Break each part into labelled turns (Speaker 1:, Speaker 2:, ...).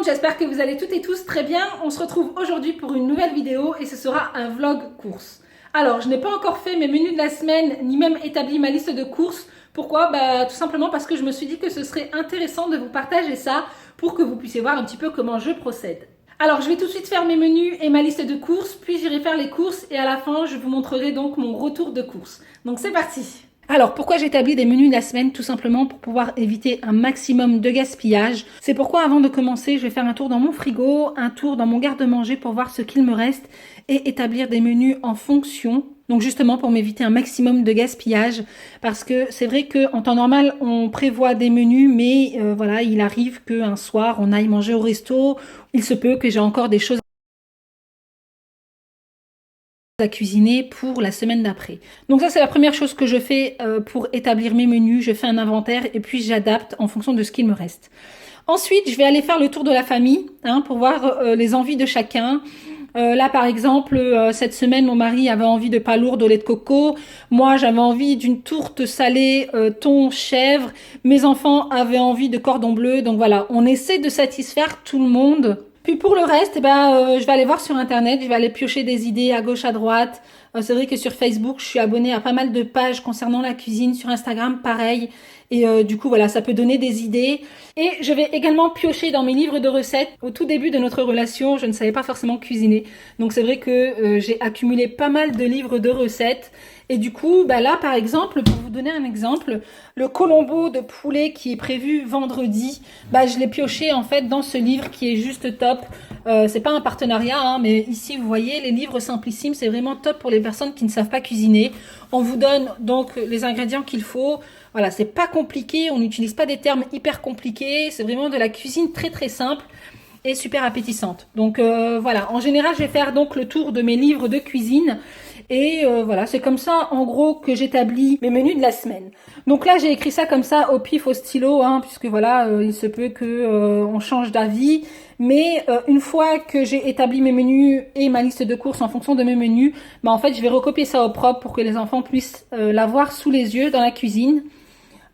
Speaker 1: j'espère que vous allez toutes et tous très bien. On se retrouve aujourd'hui pour une nouvelle vidéo et ce sera un vlog course. Alors, je n'ai pas encore fait mes menus de la semaine, ni même établi ma liste de courses. Pourquoi? Tout simplement parce que je me suis dit que ce serait intéressant de vous partager ça pour que vous puissiez voir un petit peu comment je procède. Alors, je vais tout de suite faire mes menus et ma liste de courses, puis j'irai faire les courses et à la fin, je vous montrerai donc mon retour de course. Donc, c'est parti! Alors, pourquoi j'établis des menus de la semaine? Tout simplement pour pouvoir éviter un maximum de gaspillage. C'est pourquoi, avant de commencer, je vais faire un tour dans mon frigo, un tour dans mon garde-manger pour voir ce qu'il me reste et établir des menus en fonction. Donc justement pour m'éviter un maximum de gaspillage, parce que c'est vrai qu'en temps normal, on prévoit des menus, mais voilà, il arrive qu'un soir, on aille manger au resto. Il se peut que j'ai encore des choses à cuisiner pour la semaine d'après. Donc ça, c'est la première chose que je fais pour établir mes menus. Je fais un inventaire et puis j'adapte en fonction de ce qu'il me reste. Ensuite, je vais aller faire le tour de la famille pour voir les envies de chacun. Là, par exemple, cette semaine, mon mari avait envie de palourdes au lait de coco. Moi, j'avais envie d'une tourte salée thon chèvre. Mes enfants avaient envie de cordon bleu. Donc voilà, on essaie de satisfaire tout le monde. Puis pour le reste, je vais aller voir sur Internet, je vais aller piocher des idées à gauche, à droite. C'est vrai que sur Facebook, je suis abonnée à pas mal de pages concernant la cuisine. Sur Instagram, pareil. Et du coup, voilà, ça peut donner des idées. Et je vais également piocher dans mes livres de recettes. Au tout début de notre relation, je ne savais pas forcément cuisiner. Donc c'est vrai que j'ai accumulé pas mal de livres de recettes. Et du coup, là, par exemple, pour vous donner un exemple, le colombo de poulet qui est prévu vendredi, je l'ai pioché en fait dans ce livre qui est juste top. C'est pas un partenariat, mais ici, vous voyez, les livres simplissimes, c'est vraiment top pour les personnes qui ne savent pas cuisiner. On vous donne donc les ingrédients qu'il faut. Voilà, c'est pas compliqué, on n'utilise pas des termes hyper compliqués. C'est vraiment de la cuisine très très simple et super appétissante. Donc voilà, en général, je vais faire donc le tour de mes livres de cuisine. Et voilà, c'est comme ça en gros que j'établis mes menus de la semaine. Donc là, j'ai écrit ça comme ça au pif, au stylo, puisque voilà, il se peut que on change d'avis. Mais une fois que j'ai établi mes menus et ma liste de courses en fonction de mes menus, en fait, je vais recopier ça au propre pour que les enfants puissent l'avoir sous les yeux dans la cuisine.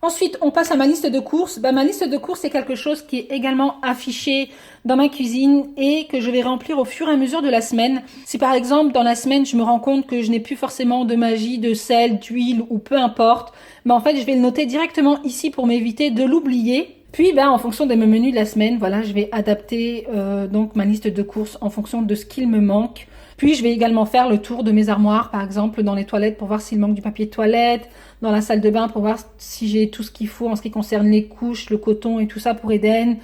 Speaker 1: Ensuite, on passe à ma liste de courses. Ma liste de courses, c'est quelque chose qui est également affiché dans ma cuisine et que je vais remplir au fur et à mesure de la semaine. Si par exemple, dans la semaine, je me rends compte que je n'ai plus forcément de magie, de sel, d'huile ou peu importe, en fait, je vais le noter directement ici pour m'éviter de l'oublier. Puis, en fonction de mes menus de la semaine, voilà, je vais adapter donc ma liste de courses en fonction de ce qu'il me manque. Puis, je vais également faire le tour de mes armoires, par exemple, dans les toilettes pour voir s'il manque du papier de toilette, dans la salle de bain pour voir si j'ai tout ce qu'il faut en ce qui concerne les couches, le coton et tout ça pour Eden.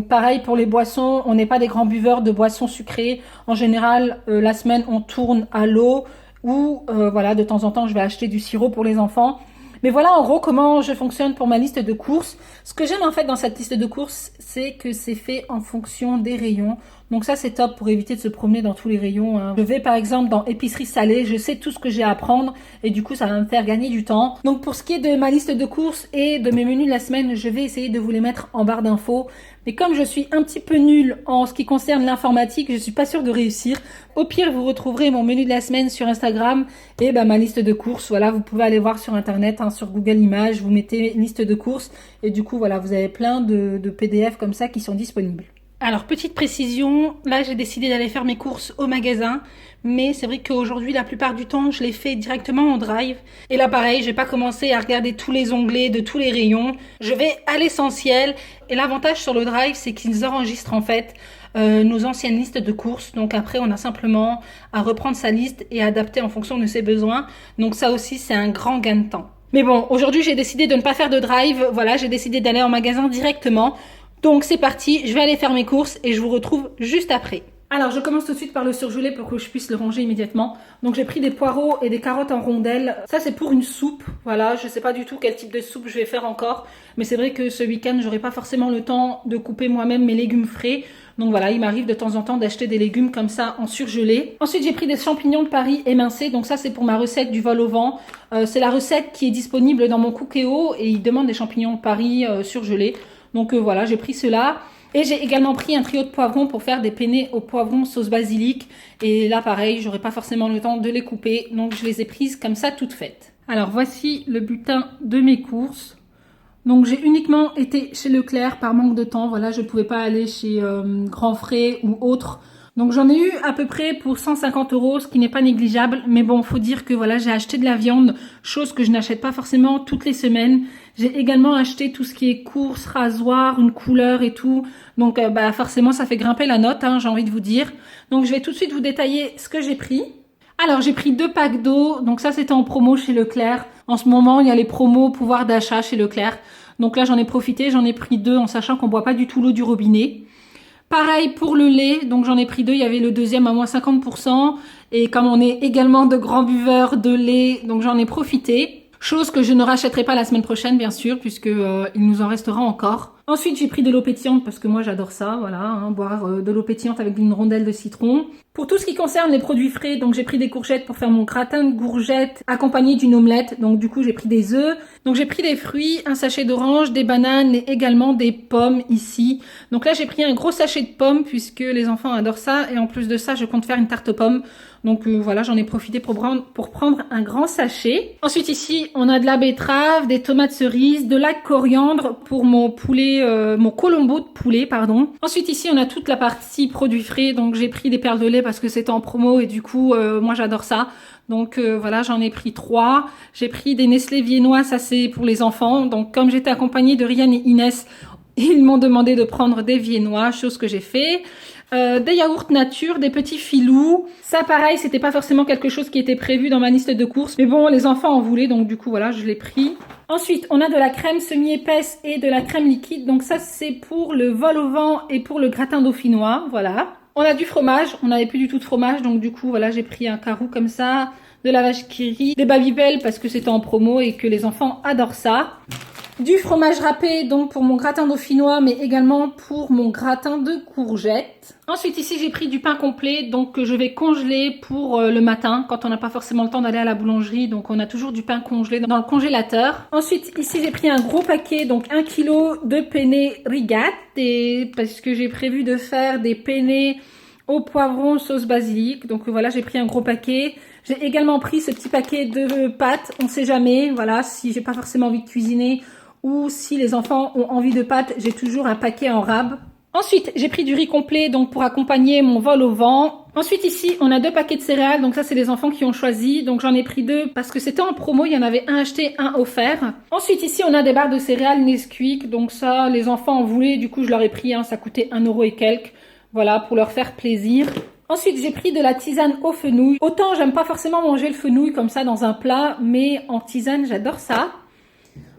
Speaker 1: Pareil pour les boissons, on n'est pas des grands buveurs de boissons sucrées. En général, la semaine, on tourne à l'eau ou voilà, de temps en temps, je vais acheter du sirop pour les enfants. Mais voilà en gros comment je fonctionne pour ma liste de courses. Ce que j'aime en fait dans cette liste de courses, c'est que c'est fait en fonction des rayons. Donc ça c'est top pour éviter de se promener dans tous les rayons. Je vais par exemple dans épicerie salée, je sais tout ce que j'ai à prendre et du coup ça va me faire gagner du temps. Donc pour ce qui est de ma liste de courses et de mes menus de la semaine, je vais essayer de vous les mettre en barre d'infos. Mais comme je suis un petit peu nulle en ce qui concerne l'informatique, je suis pas sûre de réussir. Au pire, vous retrouverez mon menu de la semaine sur Instagram et ma liste de courses. Voilà, vous pouvez aller voir sur Internet, sur Google Images, vous mettez liste de courses et du coup, voilà, vous avez plein de PDF comme ça qui sont disponibles. Alors, petite précision, là j'ai décidé d'aller faire mes courses au magasin, mais c'est vrai qu'aujourd'hui, la plupart du temps, je les fais directement en drive. Et là, pareil, je vais pas commencer à regarder tous les onglets de tous les rayons. Je vais à l'essentiel. Et l'avantage sur le drive, c'est qu'ils enregistrent en fait nos anciennes listes de courses. Donc après, on a simplement à reprendre sa liste et adapter en fonction de ses besoins. Donc ça aussi, c'est un grand gain de temps. Mais bon, aujourd'hui, j'ai décidé de ne pas faire de drive. Voilà, j'ai décidé d'aller en magasin directement. Donc c'est parti, je vais aller faire mes courses et je vous retrouve juste après. Alors je commence tout de suite par le surgelé pour que je puisse le ranger immédiatement. Donc j'ai pris des poireaux et des carottes en rondelles. Ça c'est pour une soupe, voilà, je sais pas du tout quel type de soupe je vais faire encore. Mais c'est vrai que ce week-end j'aurai pas forcément le temps de couper moi-même mes légumes frais. Donc voilà, il m'arrive de temps en temps d'acheter des légumes comme ça en surgelé. Ensuite j'ai pris des champignons de Paris émincés. Donc ça c'est pour ma recette du vol au vent. C'est la recette qui est disponible dans mon Cookéo et il demande des champignons de Paris surgelés. Donc voilà, j'ai pris cela. Et j'ai également pris un trio de poivrons pour faire des penne au poivron sauce basilic. Et là, pareil, j'aurais pas forcément le temps de les couper. Donc je les ai prises comme ça, toutes faites. Alors voici le butin de mes courses. Donc j'ai uniquement été chez Leclerc par manque de temps. Voilà, je ne pouvais pas aller chez Grand Frais ou autre. Donc j'en ai eu à peu près pour 150 €, ce qui n'est pas négligeable. Mais bon, faut dire que voilà, j'ai acheté de la viande, chose que je n'achète pas forcément toutes les semaines. J'ai également acheté tout ce qui est course, rasoir, une couleur et tout. Donc bah forcément, ça fait grimper la note, hein, j'ai envie de vous dire. Donc je vais tout de suite vous détailler ce que j'ai pris. Alors j'ai pris 2 packs d'eau. Donc ça, c'était en promo chez Leclerc. En ce moment, il y a les promos pouvoir d'achat chez Leclerc. Donc là, j'en ai profité, j'en ai pris 2 en sachant qu'on boit pas du tout l'eau du robinet. Pareil pour le lait, donc j'en ai pris 2, il y avait le deuxième à moins 50%. Et comme on est également de grands buveurs de lait, donc j'en ai profité. Chose que je ne rachèterai pas la semaine prochaine, bien sûr, puisque il nous en restera encore. Ensuite, j'ai pris de l'eau pétillante parce que moi j'adore ça, voilà, hein, boire de l'eau pétillante avec une rondelle de citron. Pour tout ce qui concerne les produits frais, donc j'ai pris des courgettes pour faire mon gratin de courgettes accompagné d'une omelette. Donc du coup, j'ai pris des œufs. Donc j'ai pris des fruits, un sachet d'orange, des bananes et également des pommes ici. Donc là, j'ai pris un gros sachet de pommes puisque les enfants adorent ça. Et en plus de ça, je compte faire une tarte aux pommes. Donc voilà, j'en ai profité pour prendre un grand sachet. Ensuite ici, on a de la betterave, des tomates cerises, de la coriandre pour mon poulet, mon colombo de poulet, pardon. Ensuite ici, on a toute la partie produits frais. Donc j'ai pris des perles de lait parce que c'était en promo et du coup, moi j'adore ça. Donc voilà, j'en ai pris 3. J'ai pris des Nestlé viennois, ça c'est pour les enfants. Donc comme j'étais accompagnée de Ryan et Inès, ils m'ont demandé de prendre des viennois, chose que j'ai fait. Des yaourts nature, des petits filous. Ça pareil, c'était pas forcément quelque chose qui était prévu dans ma liste de courses. Mais bon, les enfants en voulaient, donc du coup voilà, je l'ai pris. Ensuite, on a de la crème semi-épaisse et de la crème liquide. Donc ça, c'est pour le vol au vent et pour le gratin dauphinois, voilà. On a du fromage, on n'avait plus du tout de fromage, donc du coup voilà, j'ai pris un carreau comme ça, de la vache qui rit, des Babybel parce que c'était en promo et que les enfants adorent ça. Du fromage râpé donc pour mon gratin dauphinois, mais également pour mon gratin de courgettes. Ensuite ici j'ai pris du pain complet donc que je vais congeler pour le matin quand on n'a pas forcément le temps d'aller à la boulangerie, donc on a toujours du pain congelé dans le congélateur. Ensuite ici j'ai pris un gros paquet, donc 1 kg de penne rigate, et parce que j'ai prévu de faire des penne au poivron sauce basilic. Donc voilà, j'ai pris un gros paquet. J'ai également pris ce petit paquet de pâtes, on sait jamais, voilà, si j'ai pas forcément envie de cuisiner ou si les enfants ont envie de pâtes, j'ai toujours un paquet en rab. Ensuite, j'ai pris du riz complet donc pour accompagner mon vol au vent. Ensuite ici, on a 2 paquets de céréales, donc ça c'est les enfants qui ont choisi. Donc j'en ai pris 2 parce que c'était en promo, il y en avait un acheté, un offert. Ensuite ici, on a des barres de céréales Nesquik, donc ça les enfants en voulaient, du coup je leur ai pris, hein, ça coûtait 1 € et quelques. Voilà, pour leur faire plaisir. Ensuite, j'ai pris de la tisane au fenouil. Autant j'aime pas forcément manger le fenouil comme ça dans un plat, mais en tisane, j'adore ça.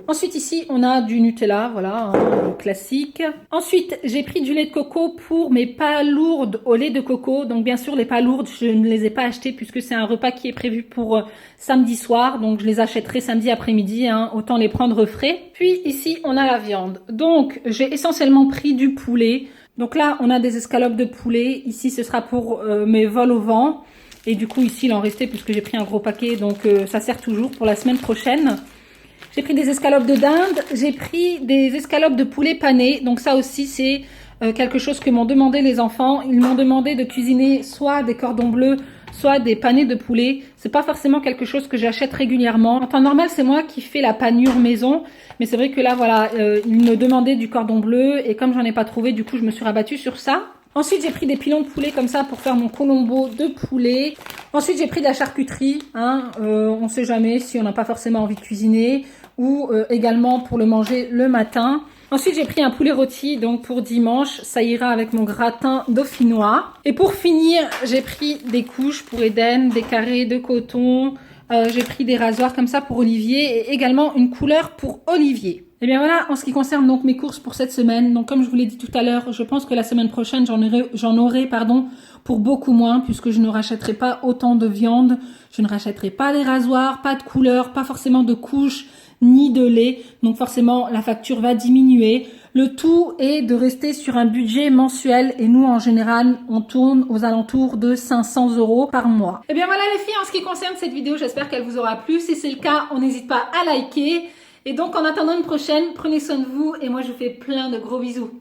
Speaker 1: Ensuite ici, on a du Nutella, voilà, hein, classique. Ensuite, j'ai pris du lait de coco pour mes palourdes au lait de coco. Donc bien sûr, les palourdes, je ne les ai pas achetées puisque c'est un repas qui est prévu pour samedi soir. Donc je les achèterai samedi après-midi, hein, autant les prendre frais. Puis ici, on a la viande. Donc j'ai essentiellement pris du poulet. Donc là, on a des escalopes de poulet. Ici, ce sera pour mes vols au vent. Et du coup, ici, il en restait puisque j'ai pris un gros paquet. Donc ça sert toujours pour la semaine prochaine. J'ai pris des escalopes de dinde, j'ai pris des escalopes de poulet pané. Donc ça aussi, c'est quelque chose que m'ont demandé les enfants. Ils m'ont demandé de cuisiner soit des cordons bleus, soit des panés de poulet. C'est pas forcément quelque chose que j'achète régulièrement. En temps normal, c'est moi qui fais la panure maison. Mais c'est vrai que là, voilà, ils me demandaient du cordon bleu. Et comme j'en ai pas trouvé, du coup, je me suis rabattue sur ça. Ensuite, j'ai pris des pilons de poulet comme ça pour faire mon colombo de poulet. Ensuite, j'ai pris de la charcuterie. Hein, on sait jamais si on n'a pas forcément envie de cuisiner. Ou également pour le manger le matin. Ensuite, j'ai pris un poulet rôti, donc pour dimanche, ça ira avec mon gratin dauphinois. Et pour finir, j'ai pris des couches pour Eden, des carrés de coton. J'ai pris des rasoirs comme ça pour Olivier et également une couleur pour Olivier. Et bien voilà, en ce qui concerne donc mes courses pour cette semaine. Donc comme je vous l'ai dit tout à l'heure, je pense que la semaine prochaine, j'en aurai pour beaucoup moins puisque je ne rachèterai pas autant de viande. Je ne rachèterai pas des rasoirs, pas de couleurs, pas forcément de couches ni de lait. Donc forcément, la facture va diminuer. Le tout est de rester sur un budget mensuel et nous, en général, on tourne aux alentours de 500 € par mois. Et bien voilà les filles, en ce qui concerne cette vidéo, j'espère qu'elle vous aura plu. Si c'est le cas, on n'hésite pas à liker. Et donc en attendant une prochaine, prenez soin de vous et moi je vous fais plein de gros bisous.